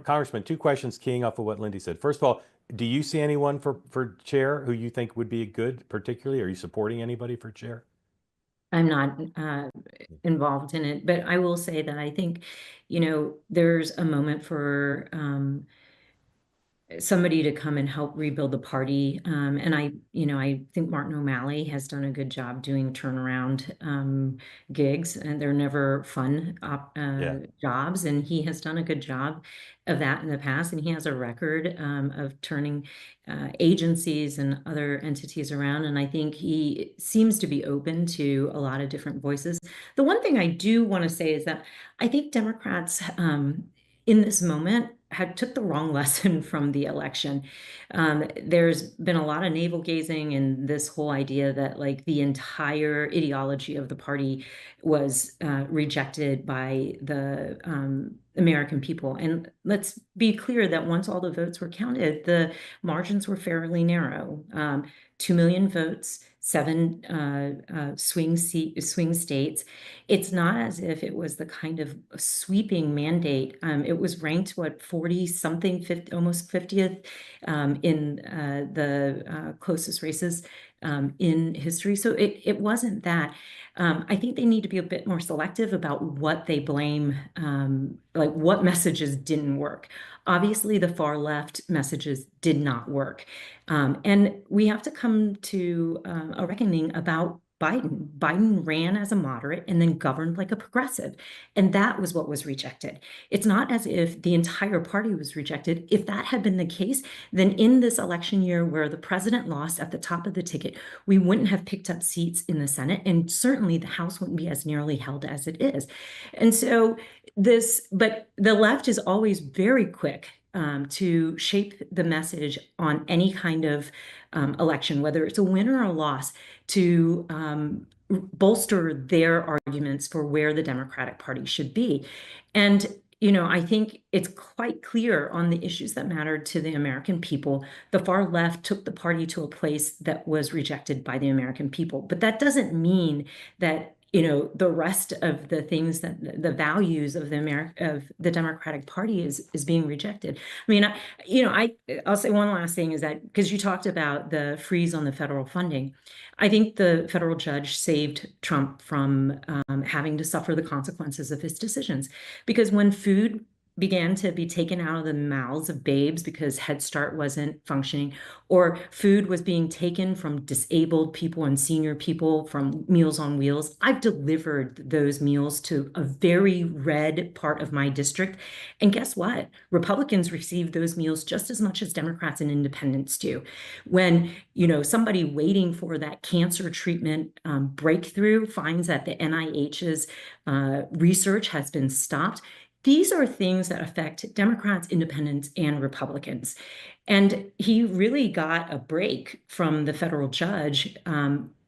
Congressman, two questions keying off of what Lindy said. First of all, do you see anyone for chair who you think would be good, particularly? Are you supporting anybody for chair? I'm not involved in it, but I will say that I think, there's a moment for somebody to come and help rebuild the party. And I think Martin O'Malley has done a good job doing turnaround gigs, and they're never fun Yeah. jobs. And he has done a good job of that in the past. And he has a record of turning agencies and other entities around. And I think he seems to be open to a lot of different voices. The one thing I do want to say is that I think Democrats, in this moment, had took the wrong lesson from the election. There's been a lot of navel gazing and this whole idea that like the entire ideology of the party was rejected by the American people. And let's be clear that once all the votes were counted, the margins were fairly narrow. 2 million votes, seven swing states. It's not as if it was the kind of sweeping mandate. It was ranked, what, 40 something, 50, almost 50th in the closest races in history. So it wasn't that. I think they need to be a bit more selective about what they blame, like what messages didn't work. Obviously, the far left messages did not work. And we have to come to a reckoning about Biden. Biden ran as a moderate and then governed like a progressive. And that was what was rejected. It's not as if the entire party was rejected. If that had been the case, then in this election year where the president lost at the top of the ticket, we wouldn't have picked up seats in the Senate. And certainly the House wouldn't be as nearly held as it is. And so but the left is always very quick to shape the message on any kind of election, whether it's a win or a loss, to bolster their arguments for where the Democratic Party should be. And, I think it's quite clear on the issues that mattered to the American people. The far left took the party to a place that was rejected by the American people. But that doesn't mean that the rest of the things that the values of the Democratic Party is being rejected. I mean, I'll say one last thing is that because you talked about the freeze on the federal funding, I think the federal judge saved Trump from having to suffer the consequences of his decisions. Because when food began to be taken out of the mouths of babes because Head Start wasn't functioning, or food was being taken from disabled people and senior people from Meals on Wheels. I've delivered those meals to a very red part of my district. And guess what? Republicans receive those meals just as much as Democrats and independents do. When, somebody waiting for that cancer treatment breakthrough finds that the NIH's research has been stopped, these are things that affect Democrats, independents, and Republicans. And he really got a break from the federal judge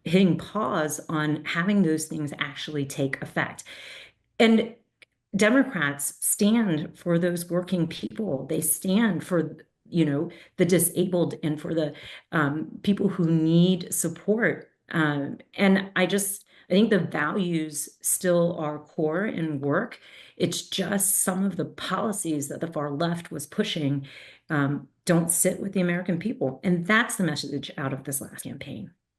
hitting pause on having those things actually take effect. And Democrats stand for those working people. They stand for the disabled and for the people who need support. And I think the values still are core and work. It's just some of the policies that the far left was pushing don't sit with the American people. And that's the message out of this last campaign.